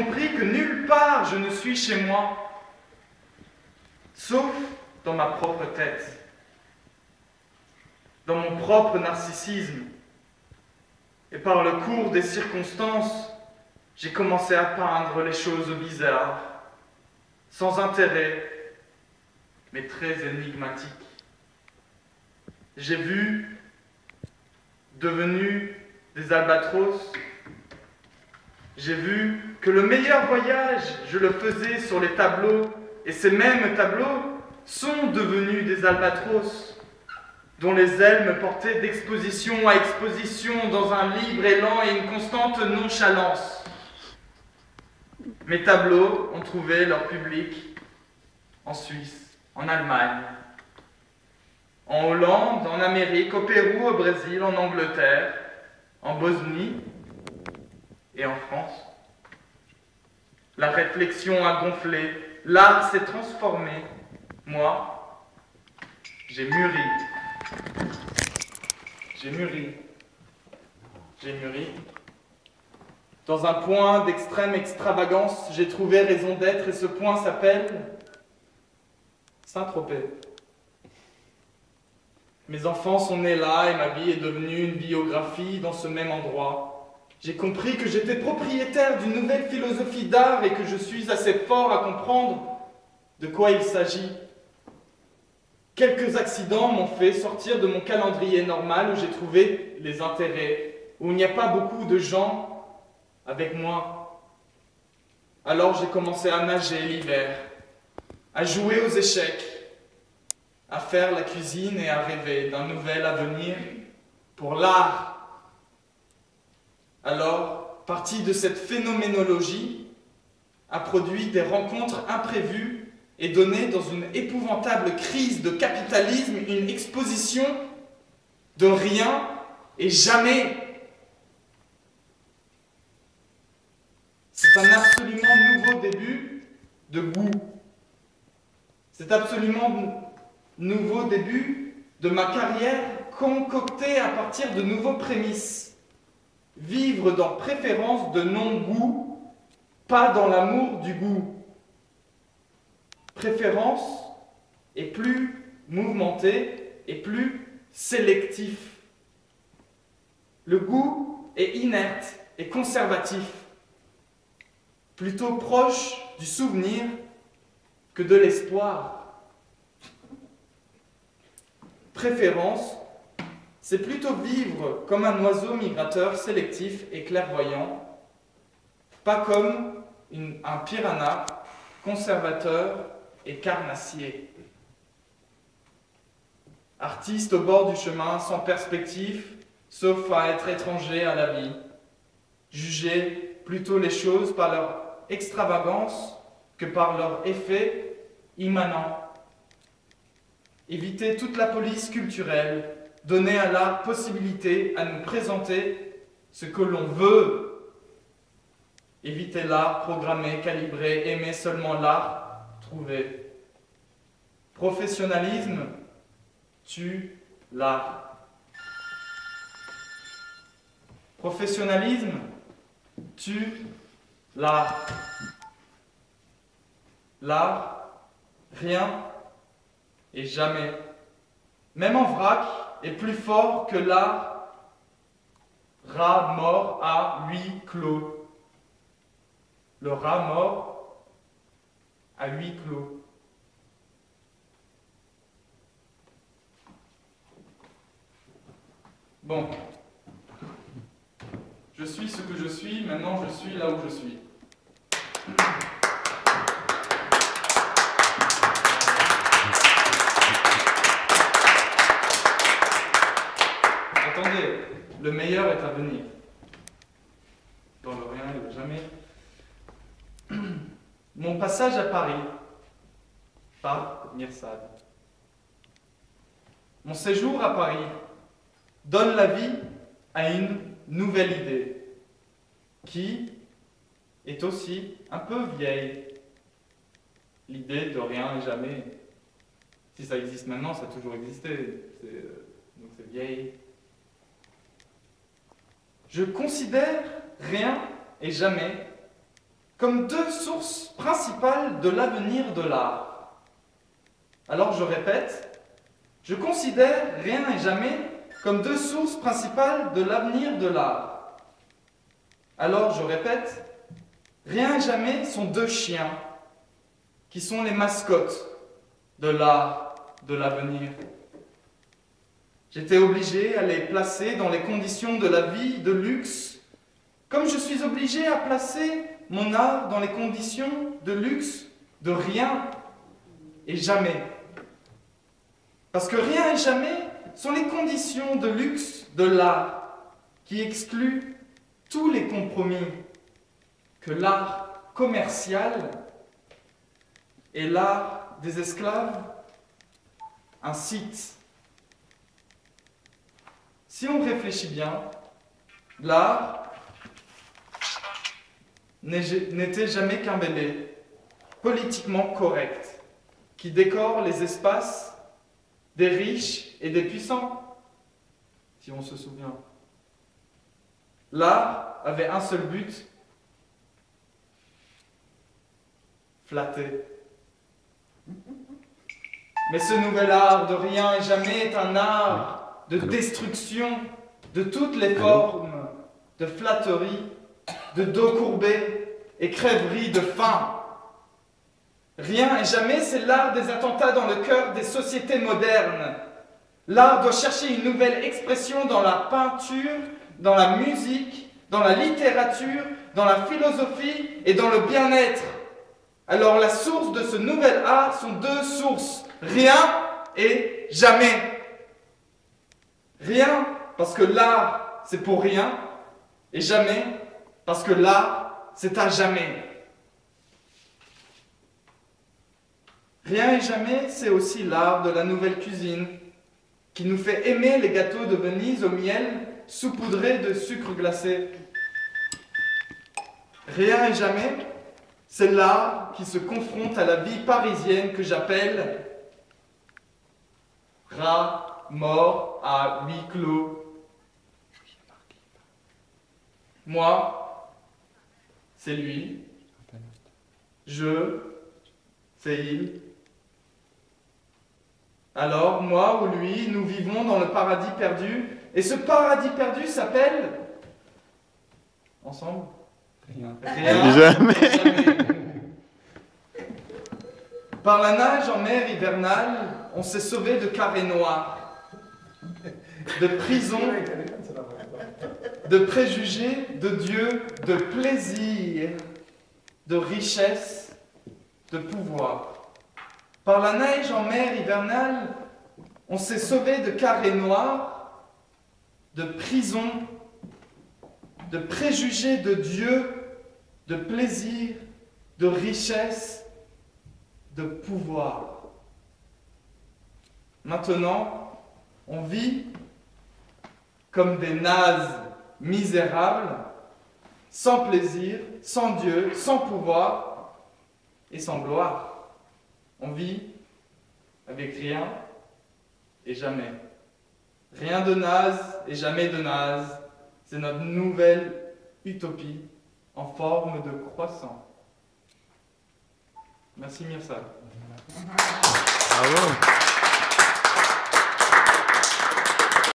compris que nulle part je ne suis chez moi, sauf dans ma propre tête, dans mon propre narcissisme. Et par le cours des circonstances, j'ai commencé à peindre les choses bizarres, sans intérêt, mais très énigmatiques. J'ai vu, devenus des albatros, j'ai vu que le meilleur voyage, je le faisais sur les tableaux, et ces mêmes tableaux sont devenus des albatros, dont les ailes me portaient d'exposition à exposition dans un libre élan et une constante nonchalance. Mes tableaux ont trouvé leur public en Suisse, en Allemagne, en Hollande, en Amérique, au Pérou, au Brésil, en Angleterre, en Bosnie et en France. La réflexion a gonflé, l'art s'est transformé. Moi, j'ai mûri. J'ai mûri. J'ai mûri. Dans un point d'extrême extravagance, j'ai trouvé raison d'être et ce point s'appelle Saint-Tropez. Mes enfants sont nés là et ma vie est devenue une biographie dans ce même endroit. J'ai compris que j'étais propriétaire d'une nouvelle philosophie d'art et que je suis assez fort à comprendre de quoi il s'agit. Quelques accidents m'ont fait sortir de mon calendrier normal où j'ai trouvé les intérêts, où il n'y a pas beaucoup de gens avec moi. Alors j'ai commencé à nager l'hiver, à jouer aux échecs, à faire la cuisine et à rêver d'un nouvel avenir pour l'art. Alors, partie de cette phénoménologie, a produit des rencontres imprévues et donné dans une épouvantable crise de capitalisme une exposition de rien et jamais. C'est un absolument nouveau début de goût. C'est absolument nouveau début de ma carrière concoctée à partir de nouveaux prémices. Vivre dans préférence de non-goût, pas dans l'amour du goût. Préférence est plus mouvementé et plus sélectif. Le goût est inerte et conservatif, plutôt proche du souvenir que de l'espoir. Préférence, c'est plutôt vivre comme un oiseau migrateur sélectif et clairvoyant, pas comme un piranha conservateur et carnassier. Artiste au bord du chemin, sans perspective, sauf à être étranger à la vie. Juger plutôt les choses par leur extravagance que par leur effet immanent. Éviter toute la police culturelle, donner à l'art possibilité à nous présenter ce que l'on veut. Éviter l'art programmé, calibré, aimer seulement l'art trouvé. Professionnalisme tue l'art. Professionnalisme tue l'art. L'art, rien et jamais, même en vrac, est plus fort que l'art rat mort à huis clos. Le rat mort à huis clos. Bon, je suis ce que je suis, maintenant je suis là où je suis. Attendez, le meilleur est à venir. Dans le rien et le jamais. Mon passage à Paris, par Mirsad. Mon séjour à Paris donne la vie à une nouvelle idée, qui est aussi un peu vieille. L'idée de rien et jamais. Si ça existe maintenant, ça a toujours existé. Donc c'est vieille. Je considère rien et jamais comme deux sources principales de l'avenir de l'art. Alors je répète, je considère rien et jamais comme deux sources principales de l'avenir de l'art. Alors je répète, rien et jamais sont deux chiens qui sont les mascottes de l'art de l'avenir. J'étais obligé à les placer dans les conditions de la vie de luxe, comme je suis obligé à placer mon art dans les conditions de luxe de rien et jamais. Parce que rien et jamais sont les conditions de luxe de l'art qui excluent tous les compromis que l'art commercial et l'art des esclaves incitent. Si on réfléchit bien, l'art n'était jamais qu'un bébé politiquement correct qui décore les espaces des riches et des puissants, si on se souvient. L'art avait un seul but, flatter. Mais ce nouvel art de rien et jamais est un art de destruction de toutes les formes de flatterie, de dos courbé et crèverie de faim. Rien et jamais, c'est l'art des attentats dans le cœur des sociétés modernes. L'art doit chercher une nouvelle expression dans la peinture, dans la musique, dans la littérature, dans la philosophie et dans le bien-être. Alors la source de ce nouvel art sont deux sources, rien et jamais. Rien parce que l'art c'est pour rien et jamais parce que l'art c'est à jamais. Rien et jamais, c'est aussi l'art de la nouvelle cuisine qui nous fait aimer les gâteaux de Venise au miel saupoudrés de sucre glacé. Rien et jamais, c'est l'art qui se confronte à la vie parisienne que j'appelle rat mort à huis clos. Moi, c'est lui. Je, c'est il. Alors, moi ou lui, nous vivons dans le paradis perdu, et ce paradis perdu s'appelle... Ensemble? Rien. Rien. Jamais. Par la nage en mer hivernale, on s'est sauvé de carrés noirs, de prisons, de préjugés, de Dieu, de plaisir, de richesse, de pouvoir. Par la neige en mer hivernale, on s'est sauvé de carrés noirs, de prisons, de préjugés de Dieu, de plaisir, de richesse, de pouvoir. Maintenant, on vit comme des nazes misérables, sans plaisir, sans Dieu, sans pouvoir et sans gloire. On vit avec rien et jamais. Rien de naze et jamais de naze. C'est notre nouvelle utopie en forme de croissant. Merci Mirza. Bravo.